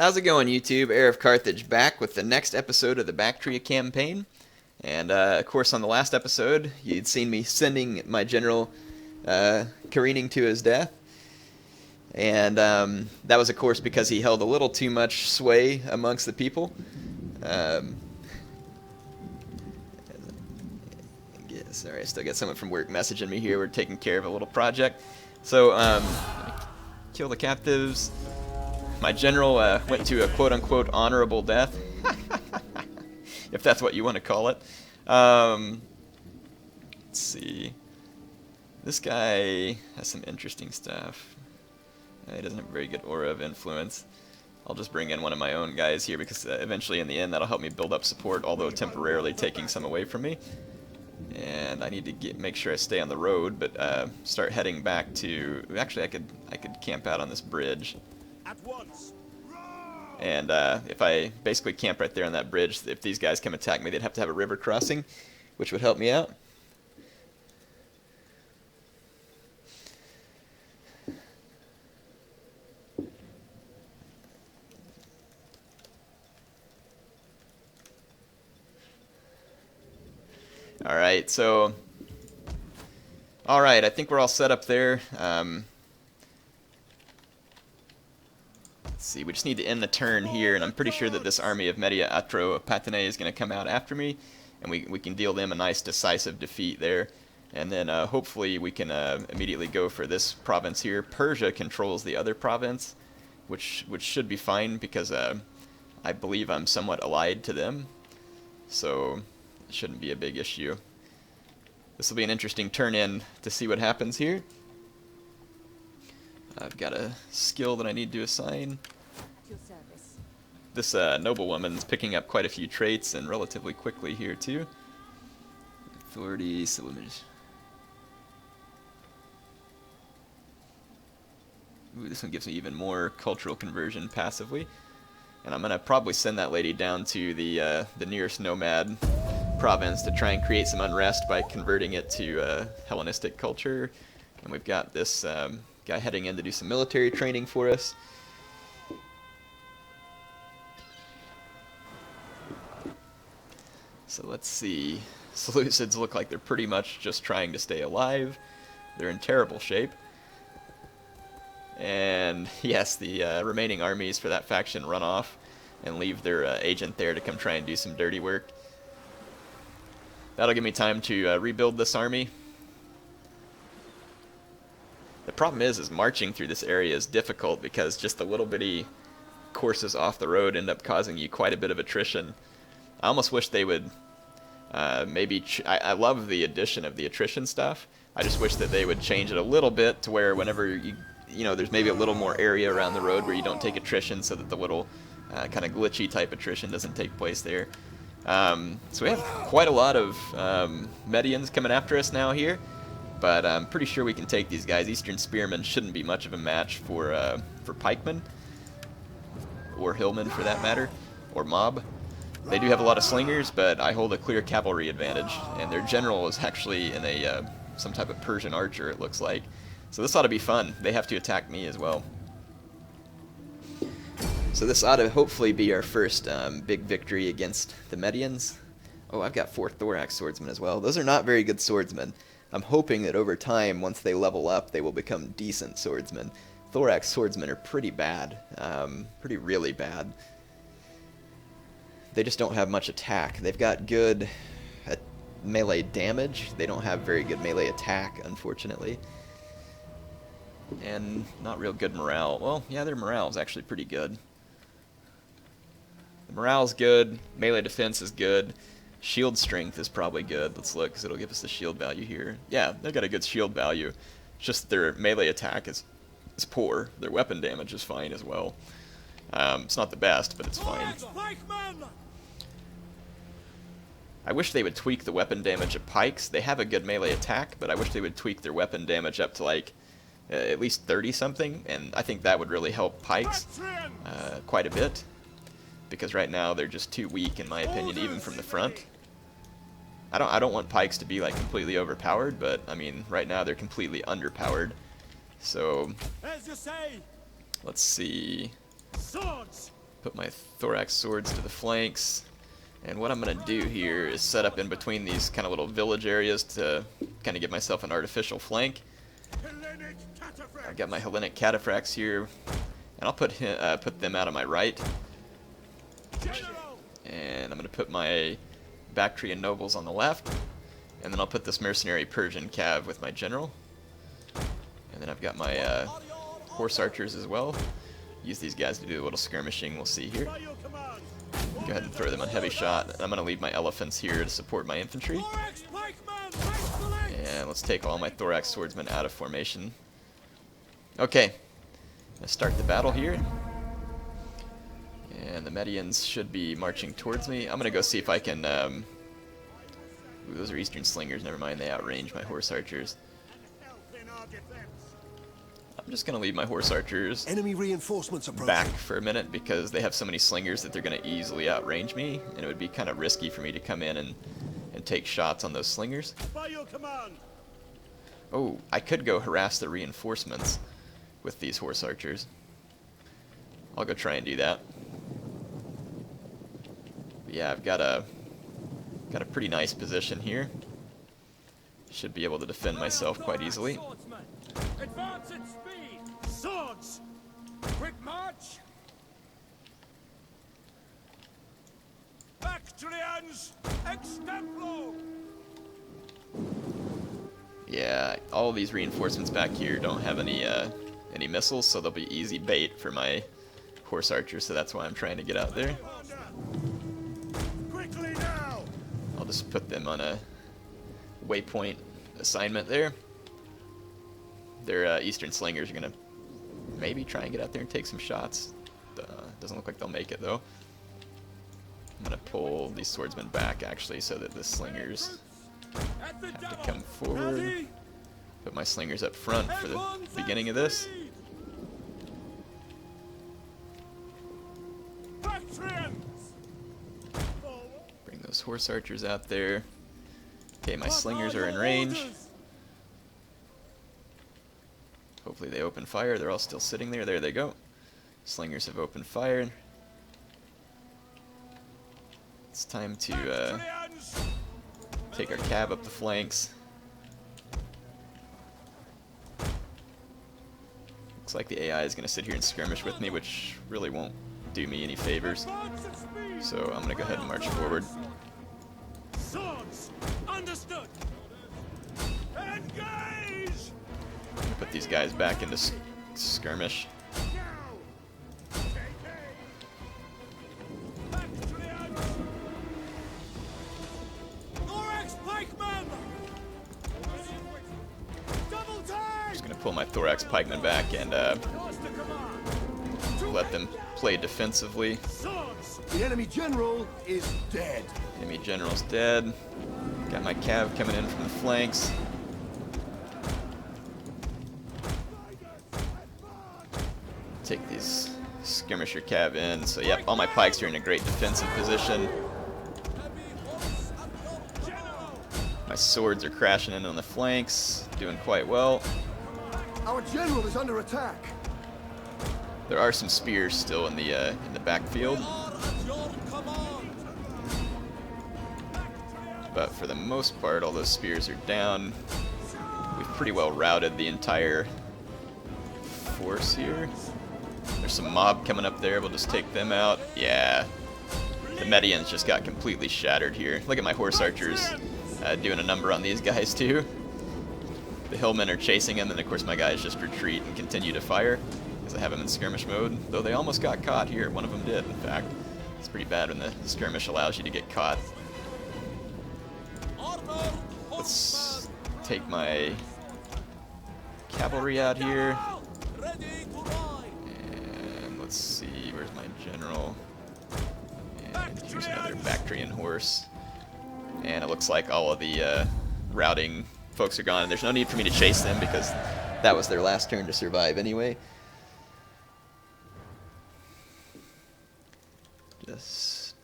How's it going, YouTube? HeirofCarthage back with the next episode of the Baktria campaign. And, of course, on the last episode, you'd seen me sending my general careening to his death. And that was, of course, because he held a little too much sway amongst the people. Sorry, I still got someone from work messaging me here. We're taking care of a little project. So, kill the captives. My general went to a quote-unquote honorable death, if that's what you want to call it. Let's see. This guy has some interesting stuff. He doesn't have a very good aura of influence. I'll just bring in one of my own guys here because eventually in the end that'll help me build up support, although temporarily taking some away from me. And I need to make sure I stay on the road, but start heading back to... Actually, I could camp out on this bridge. At once. And if I basically camp right there on that bridge, if these guys come attack me, they'd have to have a river crossing, which would help me out. Alright, so... Alright, I think we're all set up there. Let's see, we just need to end the turn here, and I'm pretty sure that this army of Media Atro Patane is going to come out after me, and we can deal them a nice decisive defeat there. And then hopefully we can immediately go for this province here. Persia controls the other province, which should be fine because I believe I'm somewhat allied to them, so it shouldn't be a big issue. This will be an interesting turn-in to see what happens here. I've got a skill that I need to assign. This noblewoman's picking up quite a few traits and relatively quickly here too. Authority, civilians. Ooh, this one gives me even more cultural conversion passively. And I'm gonna probably send that lady down to the nearest nomad province to try and create some unrest by converting it to Hellenistic culture. And we've got this guy heading in to do some military training for us. So let's see. Seleucids look like they're pretty much just trying to stay alive. They're in terrible shape. And yes, the remaining armies for that faction run off and leave their agent there to come try and do some dirty work. That'll give me time to rebuild this army. The problem is marching through this area is difficult because just the little bitty courses off the road end up causing you quite a bit of attrition. I almost wish they would maybe... I love the addition of the attrition stuff. I just wish that they would change it a little bit to where whenever you know, there's maybe a little more area around the road where you don't take attrition so that the little kind of glitchy type attrition doesn't take place there. So we have quite a lot of Medians coming after us now here. But I'm pretty sure we can take these guys. Eastern Spearmen shouldn't be much of a match for pikemen, or hillmen for that matter, or mob. They do have a lot of slingers, but I hold a clear cavalry advantage, and their general is actually in a some type of Persian archer, it looks like. So this ought to be fun. They have to attack me as well. So this ought to hopefully be our first big victory against the Medians. Oh, I've got 4 thorax swordsmen as well. Those are not very good swordsmen. I'm hoping that over time, once they level up, they will become decent swordsmen. Thorax swordsmen are pretty bad. Pretty really bad. They just don't have much attack. They've got good melee damage. They don't have very good melee attack, unfortunately. And not real good morale. Well, yeah, their morale is actually pretty good. The morale's good. Melee defense is good. Shield strength is probably good. Let's look, because it'll give us the shield value here. Yeah, they've got a good shield value. It's just their melee attack is poor. Their weapon damage is fine as well. It's not the best, but it's fine. I wish they would tweak the weapon damage of pikes. They have a good melee attack, but I wish they would tweak their weapon damage up to like at least 30-something, and I think that would really help pikes quite a bit. Because right now they're just too weak, in my opinion, even from the front. I don't want pikes to be like completely overpowered, but I mean right now they're completely underpowered. So let's see. Put my thorax swords to the flanks. And what I'm going to do here is set up in between these kind of little village areas to kind of give myself an artificial flank. I've got my Hellenic cataphracts here, and I'll put them out on my right. And I'm going to put my Bactrian nobles on the left. And then I'll put this mercenary Persian cav with my general. And then I've got my horse archers as well. Use these guys to do a little skirmishing, we'll see here. Go ahead and throw them on heavy shot. I'm going to leave my elephants here to support my infantry. And let's take all my thorax swordsmen out of formation. Okay, let's start the battle here. And the Medians should be marching towards me. I'm going to go see if I can... ooh, those are Eastern Slingers, never mind, they outrange my horse archers. I'm just going to leave my horse archers enemy reinforcements back for a minute because they have so many slingers that they're going to easily outrange me, and it would be kind of risky for me to come in and take shots on those slingers. By your command. Oh, I could go harass the reinforcements with these horse archers. I'll go try and do that. But yeah, I've got a pretty nice position here. Should be able to defend myself quite easily. Advance at speed! Swords! Quick march! Bactrians! Extemplo! Yeah, all of these reinforcements back here don't have any missiles, so they'll be easy bait for my horse archers, so that's why I'm trying to get out there. Quickly now! I'll just put them on a waypoint assignment there. Their Eastern Slingers are going to maybe try and get out there and take some shots. Doesn't look like they'll make it, though. I'm going to pull these swordsmen back, actually, so that the Slingers have to come forward. Put my Slingers up front for the beginning of this. Bring those horse archers out there. Okay, my Slingers are in range. Hopefully they open fire. They're all still sitting there. There they go. Slingers have opened fire. It's time to take our cab up the flanks. Looks like the AI is going to sit here and skirmish with me, which really won't do me any favors. So I'm going to go ahead and march forward. Swords! Understood! Engage! Put these guys back into skirmish. Just gonna pull my thorax pikemen back and let them play defensively. The enemy general is dead. Enemy general's dead. Got my cav coming in from the flanks. Take these skirmisher cav in. So yep, all my pikes are in a great defensive position. My swords are crashing in on the flanks, doing quite well. Our general is under attack. There are some spears still in the backfield, but for the most part, all those spears are down. We've pretty well routed the entire force here. There's some mob coming up there. We'll just take them out. Yeah, the Medians just got completely shattered here. Look at my horse archers doing a number on these guys too. The hillmen are chasing him, and of course my guys just retreat and continue to fire because I have them in skirmish mode. Though they almost got caught here. One of them did, in fact. It's pretty bad when the skirmish allows you to get caught. Let's take my cavalry out here. And let's see, where's my general? And here's another Bactrian horse. And it looks like all of the routing folks are gone. There's no need for me to chase them because that was their last turn to survive anyway. Just...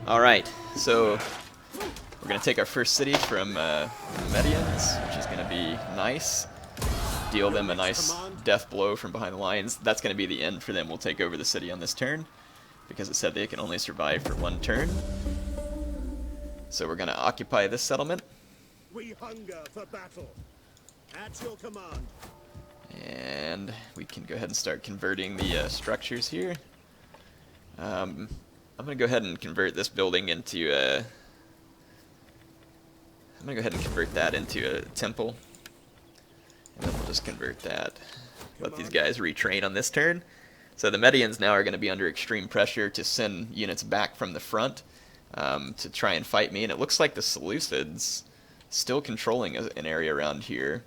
Alright, so we're going to take our first city from Medians, which is going to be nice. Deal them a nice death blow from behind the lines. That's going to be the end for them. We'll take over the city on this turn, because it said they can only survive for one turn. So we're going to occupy this settlement. We hunger for battle. At your command. And we can go ahead and start converting the structures here. I'm going to go ahead and convert this building into a... I'm going to go ahead and convert that into a temple. And then we'll just convert that. Let these guys retrain on this turn. So the Medians now are going to be under extreme pressure to send units back from the front to try and fight me. And it looks like the Seleucids still controlling an area around here.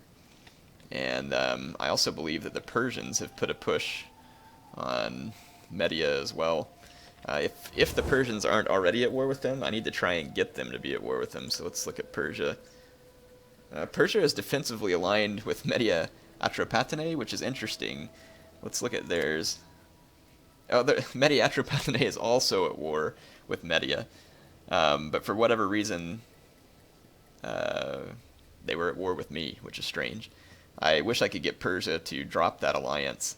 And I also believe that the Persians have put a push on Media as well. If the Persians aren't already at war with them, I need to try and get them to be at war with them. So let's look at Persia. Persia is defensively aligned with Media Atropatene, which is interesting. Let's look at theirs. Oh, Media Atropatene is also at war with Media. But for whatever reason, they were at war with me, which is strange. I wish I could get Persia to drop that alliance,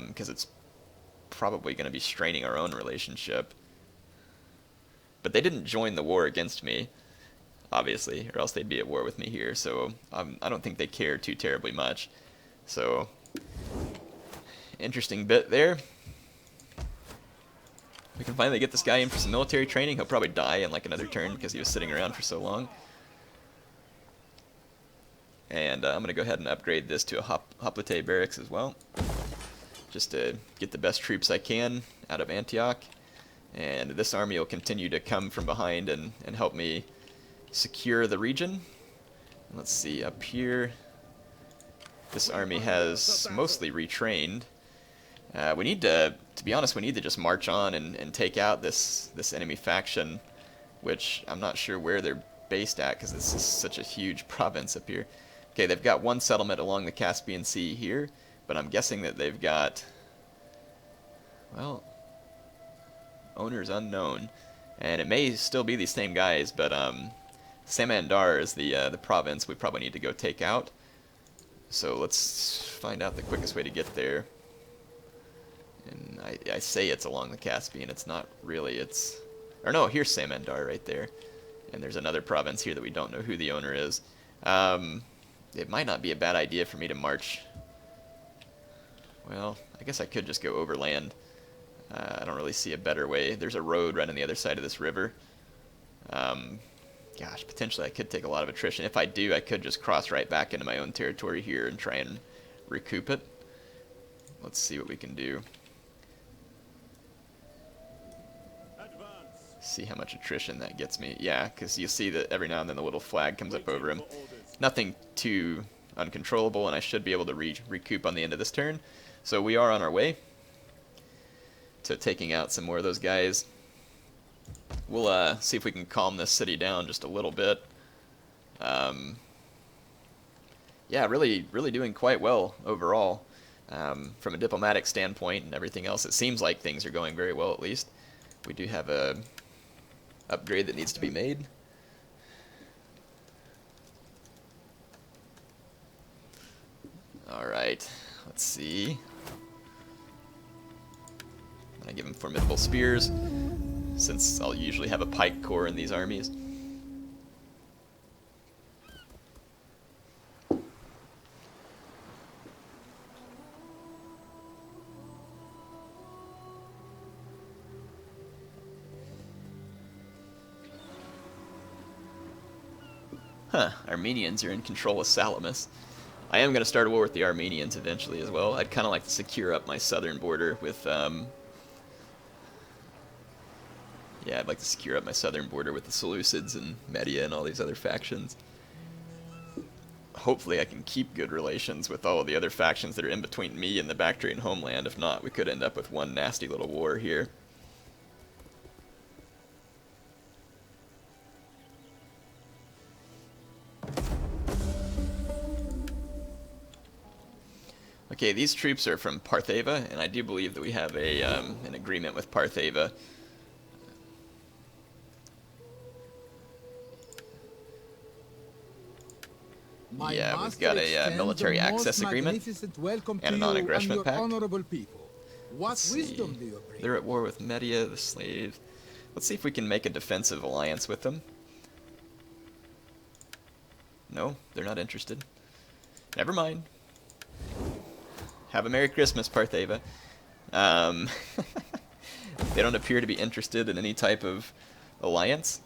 because it's probably going to be straining our own relationship. But they didn't join the war against me, obviously, or else they'd be at war with me here, so I don't think they care too terribly much. So, interesting bit there. We can finally get this guy in for some military training. He'll probably die in like another turn because he was sitting around for so long. And I'm going to go ahead and upgrade this to a hoplite barracks as well, just to get the best troops I can out of Antioch. And this army will continue to come from behind and help me secure the region. Let's see, up here, this army has mostly retrained. We need to be honest, we need to just march on and take out this enemy faction, which I'm not sure where they're based at, because this is such a huge province up here. Okay, they've got one settlement along the Caspian Sea here, but I'm guessing that they've got, well, owners unknown. And it may still be these same guys, but Samandar is the province we probably need to go take out. So let's find out the quickest way to get there. And I say it's along the Caspian, it's not really, it's... Or no, here's Samandar right there. And there's another province here that we don't know who the owner is. It might not be a bad idea for me to march... Well, I guess I could just go overland. I don't really see a better way. There's a road right on the other side of this river. Gosh, potentially I could take a lot of attrition. If I do, I could just cross right back into my own territory here and try and recoup it. Let's see what we can do. See how much attrition that gets me. Yeah, because you see that every now and then the little flag comes up over him. Nothing too uncontrollable, and I should be able to recoup on the end of this turn. So we are on our way to taking out some more of those guys. We'll see if we can calm this city down just a little bit. Yeah, really doing quite well overall. From a diplomatic standpoint and everything else, it seems like things are going very well at least. We do have a upgrade that needs to be made. Alright, let's see. I'm gonna give him formidable spears, since I'll usually have a pike corps in these armies. Huh, Armenians are in control of Salamis. I am going to start a war with the Armenians eventually as well. I'd kind of like to secure up my southern border with, yeah, I'd like to secure up my southern border with the Seleucids and Media and all these other factions. Hopefully I can keep good relations with all of the other factions that are in between me and the Bactrian homeland. If not, we could end up with one nasty little war here. Okay, these troops are from Partheva, and I do believe that we have a an agreement with Partheva. My Yeah, we've master got a extends military the most access agreement magnificent welcome and a to you non-aggression your pact. honorable people. What Let's wisdom see. do you bring? They're at war with Media, the slave. Let's see if we can make a defensive alliance with them. No, they're not interested. Never mind. Have a Merry Christmas, Partheva. They don't appear to be interested in any type of alliance.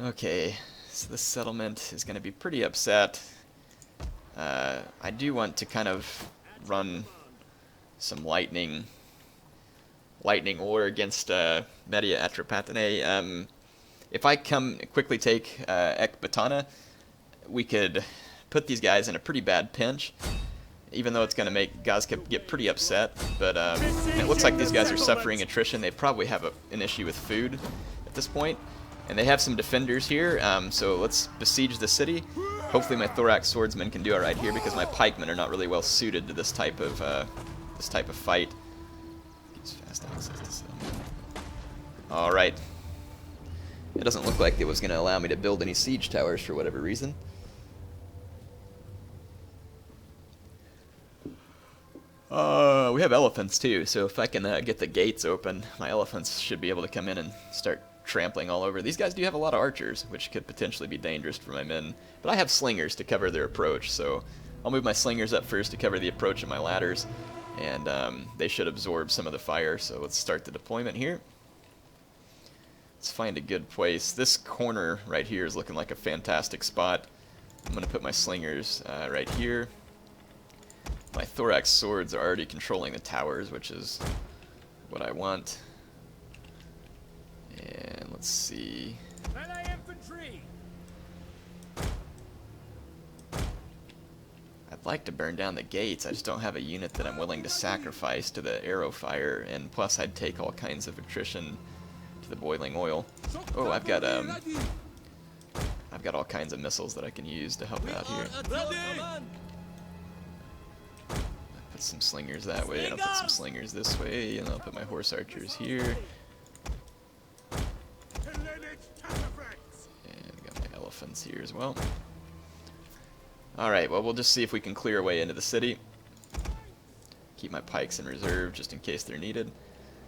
Okay, so this settlement is going to be pretty upset. I do want to kind of run some lightning war against Media Atropatene. If I come quickly take Ekatbana, we could put these guys in a pretty bad pinch, even though it's going to make Gazkep get pretty upset. But it looks like these guys are suffering attrition. They probably have an issue with food at this point. And they have some defenders here, so let's besiege the city. Hopefully my thorax swordsmen can do alright here, because my pikemen are not really well suited to this type of fight. Fast access to settlement. Alright. It doesn't look like it was going to allow me to build any siege towers for whatever reason. We have elephants too, so if I can get the gates open, my elephants should be able to come in and start trampling all over. These guys do have a lot of archers, which could potentially be dangerous for my men, but I have slingers to cover their approach, so I'll move my slingers up first to cover the approach of my ladders, and they should absorb some of the fire. So let's start the deployment here. Let's find a good place. This corner right here is looking like a fantastic spot. I'm going to put my slingers right here. My thorax swords are already controlling the towers, which is what I want. And let's see. I'd like to burn down the gates. I just don't have a unit that I'm willing to sacrifice to the arrow fire, and plus I'd take all kinds of attrition to the boiling oil. Oh, I've got all kinds of missiles that I can use to help out here. Put some slingers that way, and I'll put some slingers this way, and I'll put my horse archers here. And got my elephants here as well. Alright, well, we'll just see if we can clear our way into the city. Keep my pikes in reserve just in case they're needed.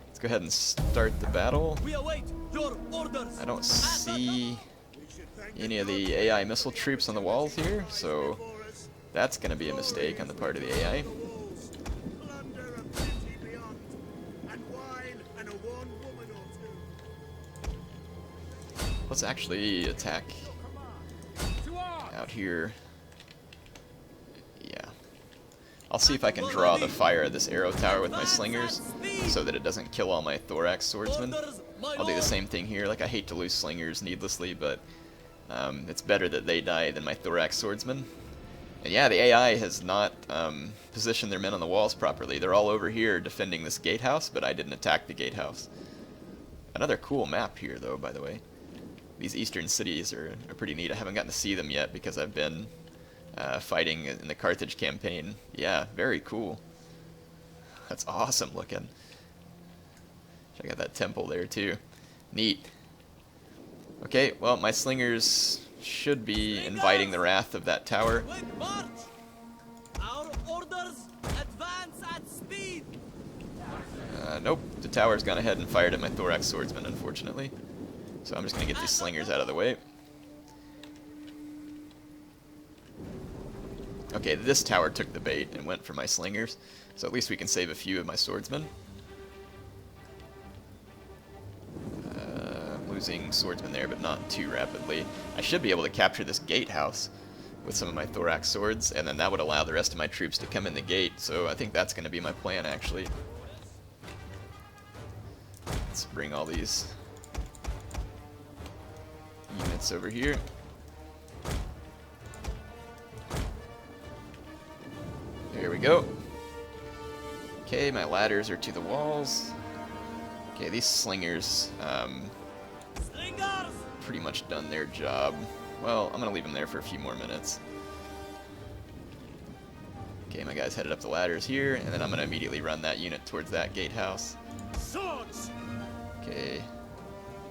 Let's go ahead and start the battle. I don't see any of the AI missile troops on the walls here, so that's going to be a mistake on the part of the AI. Let's actually attack out here. Yeah. I'll see if I can draw the fire of this arrow tower with my slingers so that it doesn't kill all my thorax swordsmen. I'll do the same thing here. Like, I hate to lose slingers needlessly, but it's better that they die than my thorax swordsmen. And yeah, the AI has not positioned their men on the walls properly. They're all over here defending this gatehouse, but I didn't attack the gatehouse. Another cool map here, though, by the way. These eastern cities are pretty neat. I haven't gotten to see them yet because I've been fighting in the Carthage campaign. Yeah, very cool. That's awesome looking. Check out that temple there too. Neat. Okay, well, my slingers should be inviting the wrath of that tower. Our orders advance at speed. Nope, the tower's gone ahead and fired at my thorax swordsman, unfortunately. So I'm just going to get these slingers out of the way. Okay, this tower took the bait and went for my slingers, so at least we can save a few of my swordsmen. I'm losing swordsmen there, but not too rapidly. I should be able to capture this gatehouse with some of my thorax swords, and then that would allow the rest of my troops to come in the gate, so I think that's going to be my plan, actually. Let's bring all these units over here. There we go. Okay, my ladders are to the walls. Okay, these slingers pretty much done their job. Well, I'm gonna leave them there for a few more minutes. Okay, my guys headed up the ladders here, and then I'm gonna immediately run that unit towards that gatehouse. Swords! Okay.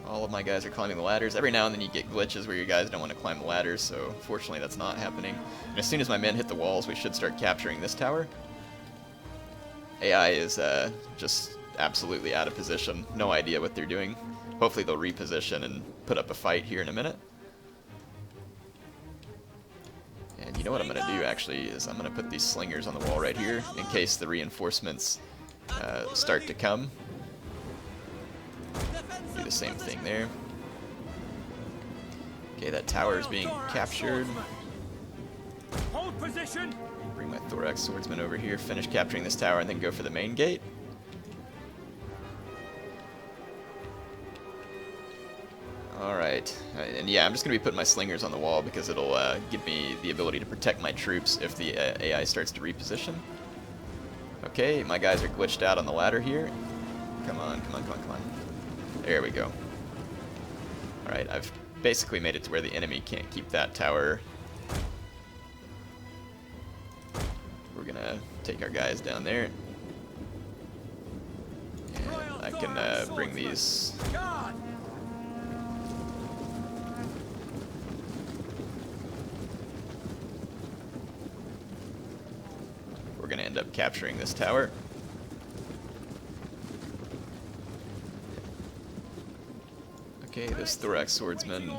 All of my guys are climbing the ladders. Every now and then you get glitches where your guys don't want to climb the ladders, so fortunately that's not happening. And as soon as my men hit the walls, we should start capturing this tower. AI is just absolutely out of position. No idea what they're doing. Hopefully they'll reposition and put up a fight here in a minute. And you know what I'm going to do actually is I'm going to put these slingers on the wall right here in case the reinforcements start to come. Do the same thing there. Okay, that tower is being captured. Hold position. Bring my thorax swordsman over here, finish capturing this tower, and then go for the main gate. Alright, and yeah, I'm just going to be putting my slingers on the wall because it'll give me the ability to protect my troops if the AI starts to reposition. Okay, my guys are glitched out on the ladder here. Come on, come on, come on, come on. There we go. Alright, I've basically made it to where the enemy can't keep that tower. We're gonna take our guys down there. And I can bring these... We're gonna end up capturing this tower. Okay, this thorax swordsman.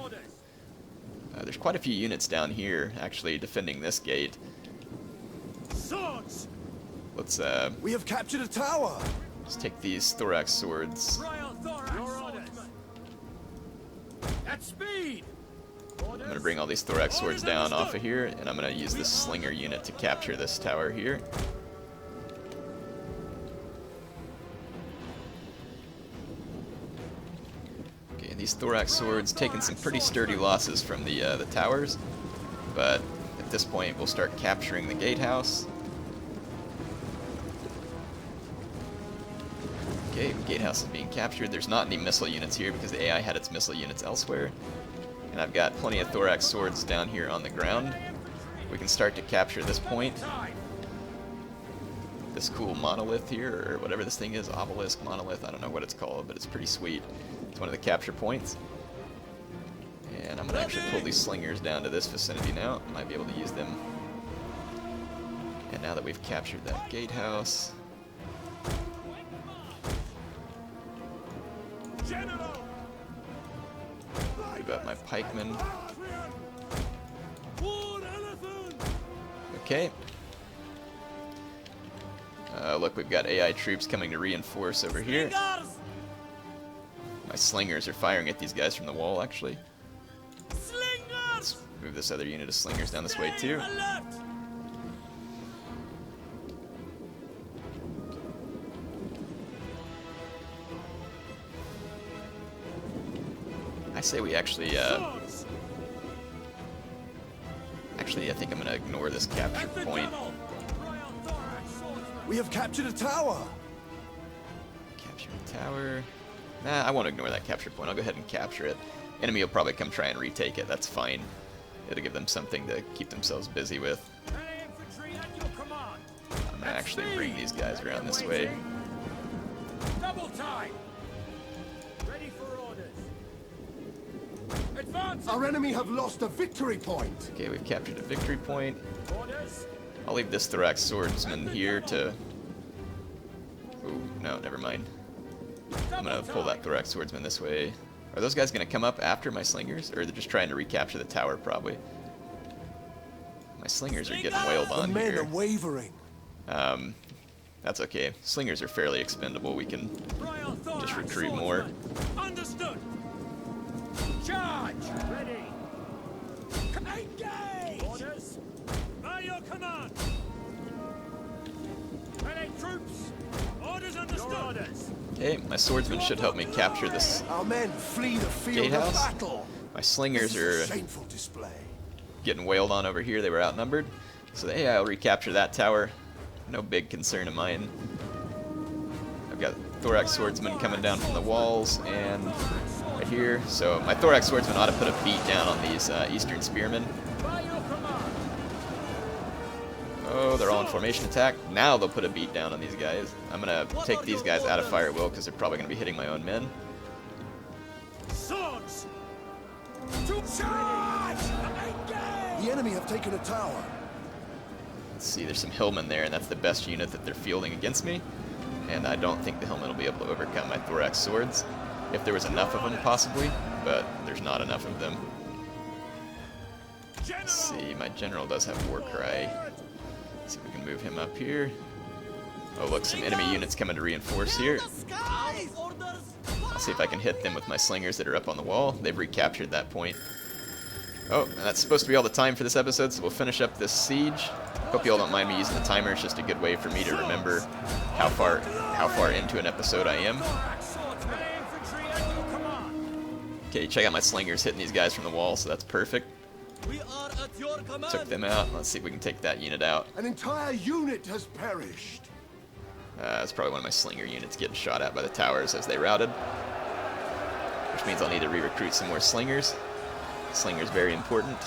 There's quite a few units down here actually defending this gate. Swords! Let's We have captured a tower. let's take these thorax swords. At speed. I'm gonna bring all these thorax swords down off of here, and I'm gonna use this slinger unit to capture this tower here. Okay, these thorax swords taking some pretty sturdy losses from the towers, but at this point we'll start capturing the gatehouse. Okay, gatehouse is being captured. There's not any missile units here because the AI had its missile units elsewhere. And I've got plenty of thorax swords down here on the ground. We can start to capture this point. This cool monolith here, or whatever this thing is, obelisk, monolith, I don't know what it's called, but it's pretty sweet. It's one of the capture points. And I'm going to actually pull these slingers down to this vicinity now. I might be able to use them. And now that we've captured that gatehouse... Move up my pikemen. Okay. Look, we've got AI troops coming to reinforce over here. My slingers are firing at these guys from the wall, actually. Let's move this other unit of slingers down this way, too. I say we actually, I think I'm going to ignore this capture point. We have captured a tower. Capture the tower. Nah, I won't ignore that capture point. I'll go ahead and capture it. Enemy will probably come try and retake it. That's fine. It'll give them something to keep themselves busy with. I'm going to actually bring these guys around this way. Double time. Ready for orders. Advance. Our enemy have lost a victory point. Okay, we've captured a victory point. Orders. I'll leave this thorax swordsman here to... Ooh, no, never mind. I'm going to pull that thorax swordsman this way. Are those guys going to come up after my slingers? Or they're just trying to recapture the tower, probably? My slingers are getting wailed The on men here. are wavering. That's okay. Slingers are fairly expendable. We can just recruit more. Understood. Charge. Ready. Engage. Orders. By your command. Ready, troops. Orders understood. Your orders. Okay, my swordsman should help me capture this Our men flee the field gatehouse. of battle. My slingers This is are a shameful display. getting wailed on over here. They were outnumbered. So the AI will recapture that tower. No big concern of mine. I've got thorax swordsmen coming down from the walls and right here. So my thorax swordsman ought to put a beat down on these eastern spearmen. Oh, they're all in formation attack. Now they'll put a beat down on these guys. I'm going to take these guys out of fire will because they're probably going to be hitting my own men. Swords! To charge! Engage! The enemy have taken a tower. Let's see, there's some hillmen there, and that's the best unit that they're fielding against me. And I don't think the hillmen will be able to overcome my thorax swords. If there was enough of them, possibly, but there's not enough of them. Let's see, my general does have war cry. Let's see if we can move him up here. Oh look, some enemy units coming to reinforce here. I'll see if I can hit them with my slingers that are up on the wall. They've recaptured that point. Oh, and that's supposed to be all the time for this episode, so we'll finish up this siege. Hope you all don't mind me using the timer. It's just a good way for me to remember how far into an episode I am. Okay, check out my slingers hitting these guys from the wall, so that's perfect. Took them out. Let's see if we can take that unit out. An entire unit has perished. It's probably one of my slinger units getting shot at by the towers as they routed. Which means I'll need to re-recruit some more slingers. Slingers very important.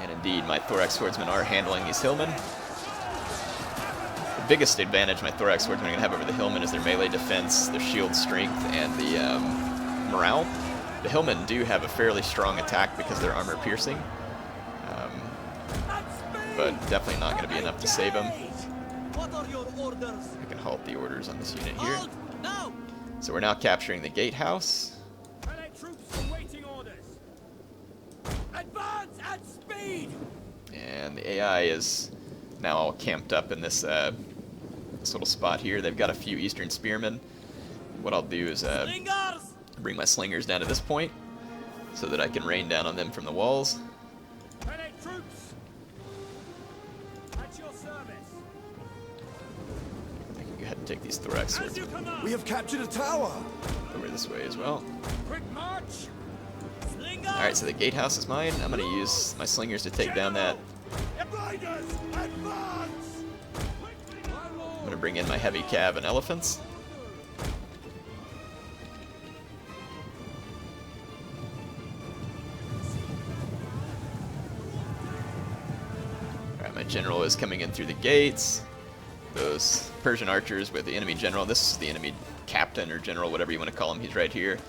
And indeed, my thorax swordsmen are handling these hillmen. The biggest advantage my thorax swordsmen are going to have over the hillmen is their melee defense, their shield strength, and the morale. The hillmen do have a fairly strong attack because they're armor piercing. But definitely not going to be enough to save them. I can halt the orders on this unit here. So we're now capturing the gatehouse. And the AI is now all camped up in this little spot here. They've got a few Eastern Spearmen. What I'll do is bring my slingers down to this point so that I can rain down on them from the walls. I can go ahead and take these thorax swords We have captured a tower. over this way as well. Alright, so the gatehouse is mine. I'm going to use my slingers to take down that. I'm going to bring in my heavy cav and elephants. Alright, my general is coming in through the gates. Those Persian archers with the enemy general. This is the enemy captain or general, whatever you want to call him. He's right here.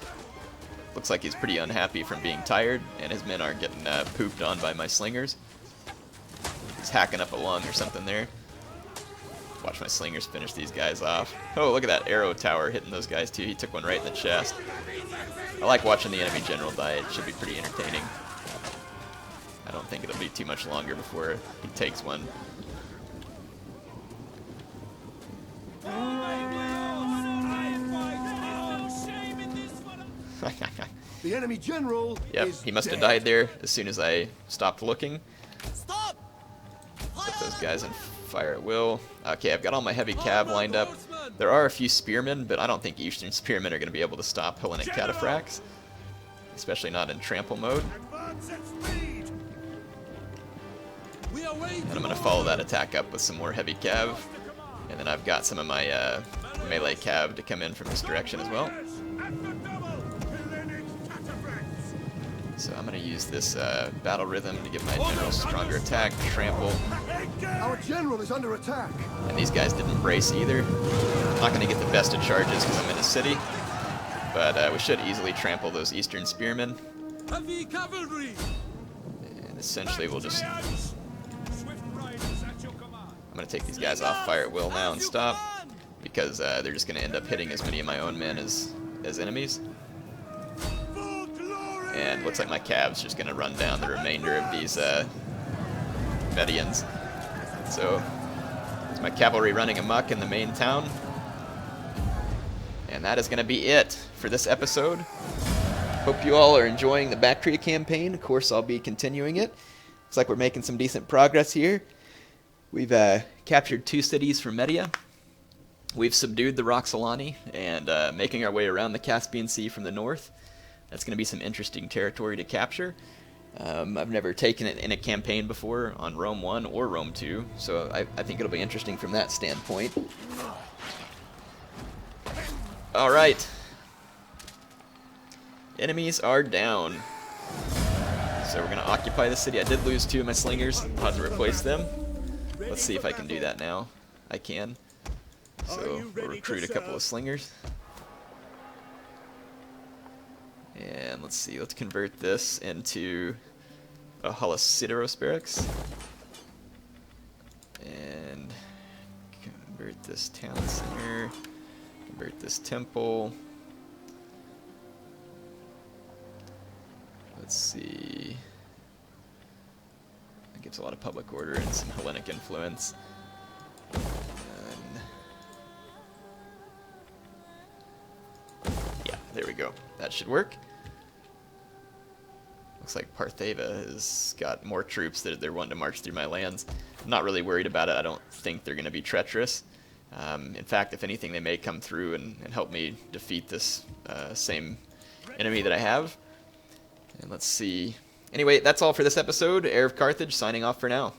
Looks like he's pretty unhappy from being tired, and his men aren't getting pooped on by my slingers. He's hacking up a lung or something there. Watch my slingers finish these guys off. Oh, look at that arrow tower hitting those guys too. He took one right in the chest. I like watching the enemy general die. It should be pretty entertaining. I don't think it'll be too much longer before he takes one. The enemy general Yep, is he must have dead. died there as soon as I stopped looking. Put those guys in fire at will. Okay, I've got all my heavy cav lined up. There are a few spearmen, but I don't think Eastern spearmen are going to be able to stop Hellenic cataphracts, especially not in trample mode. And I'm going to follow that attack up with some more heavy cav, and then I've got some of my melee cav to come in from this direction as well. So I'm going to use this battle rhythm to give my general stronger attack, trample. Our general is under attack. And these guys didn't brace either. I'm not going to get the best of charges because I'm in a city, but we should easily trample those Eastern spearmen. And essentially we'll just... I'm going to take these guys off fire at will now and stop, because they're just going to end up hitting as many of my own men as enemies. And looks like my cav's just going to run down the remainder of these Medians. So, it's my cavalry running amok in the main town. And that is going to be it for this episode. Hope you all are enjoying the Baktria campaign. Of course, I'll be continuing it. Looks like we're making some decent progress here. We've captured 2 cities from Media. We've subdued the Roxolani and making our way around the Caspian Sea from the north. That's going to be some interesting territory to capture. I've never taken it in a campaign before on Rome 1 or Rome 2, so I think it'll be interesting from that standpoint. Alright. Enemies are down. So we're going to occupy the city. I did lose 2 of my slingers. I'll have to replace them. Let's see if I can do that now. I can. So we'll recruit a couple of slingers. And let's see, let's convert this into a Halosideros barracks. And convert this town center. Convert this temple. Let's see. That gives a lot of public order and some Hellenic influence. And yeah, there we go. That should work. Looks like Partheva has got more troops that they're wanting to march through my lands. I'm not really worried about it. I don't think they're going to be treacherous. In fact, if anything, they may come through and help me defeat this same enemy that I have. And let's see. Anyway, that's all for this episode. Heir of Carthage signing off for now.